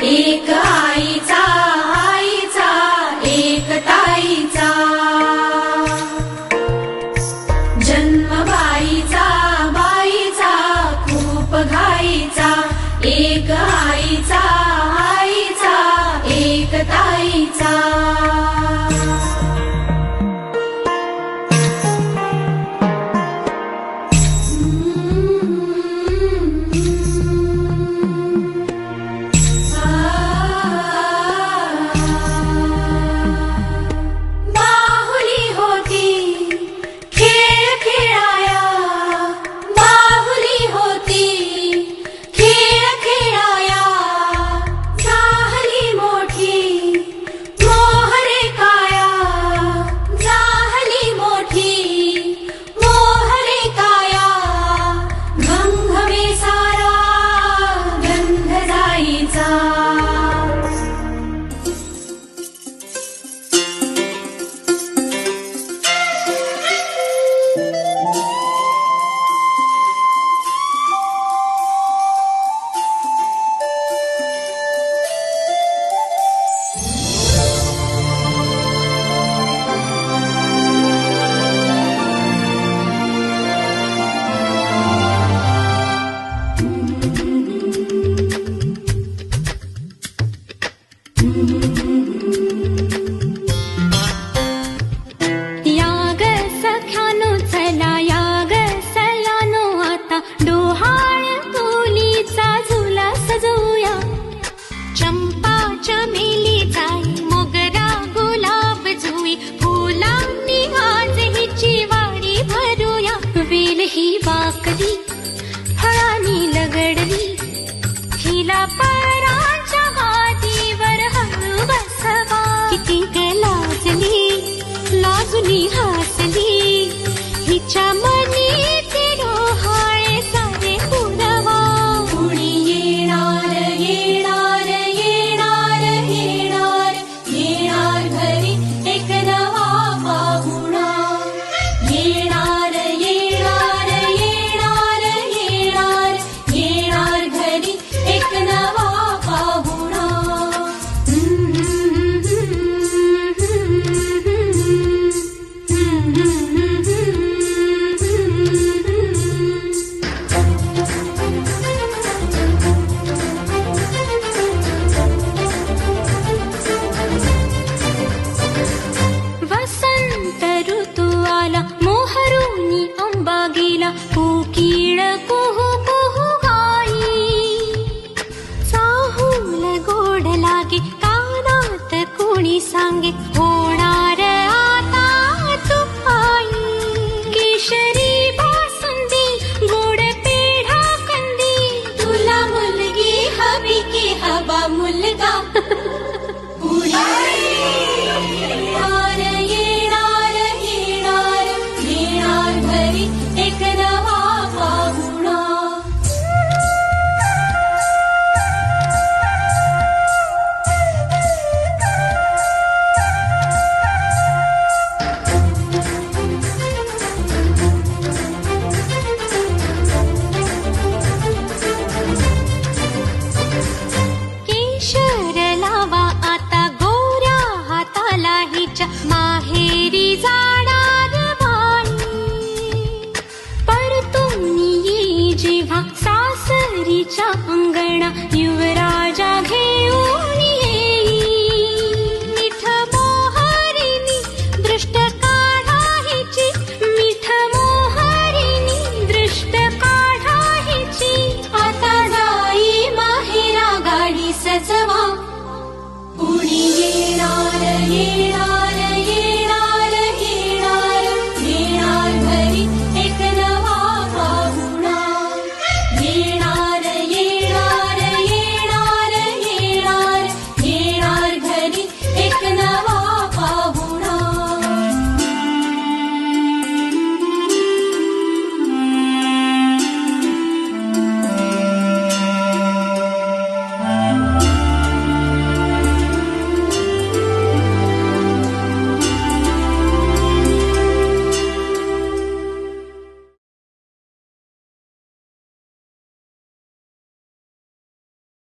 एक आईचा आईचा एक ताईचा जन्म बाईचा बाईचा खूप घाईचा एक आईचा आईचा एक ताईचा याग सख्यानो चला याग सयानो आता डोहाळ तुलीचा झुला सजवूया चंपा चमेली जाई मोगरा गुलाब जुई फुलांनी आज हिची वाडी भरूया वेल ही वाकली फळांनी लगडली हिला पराच्या गादीवर हळू बसवा किती लाजली लाजुनी हसली हिच्या मनी ते डोहाळे सारे पुरवा कुणी येणार येणार येणार येणार येणार घरी एक नवा पाहुणा येणार येणार येणार येणार येणार घरी एक नवा पाहुणा वसंत ऋतू आला मोहरुनी आंबा गेला कोकिळ कुहू कुहू गाई चाहूल गोड लागे कानात कोणी सांगे होणार आता तू आई केशरी बासुंदी गोड पेढा कंदी तुला मुलगी हवी की हवा मुलगा येणार येणार येणार येणार घरी एक नवा पाहुणा केशर लावा आता गोऱ्या हाताला हिच्या माहे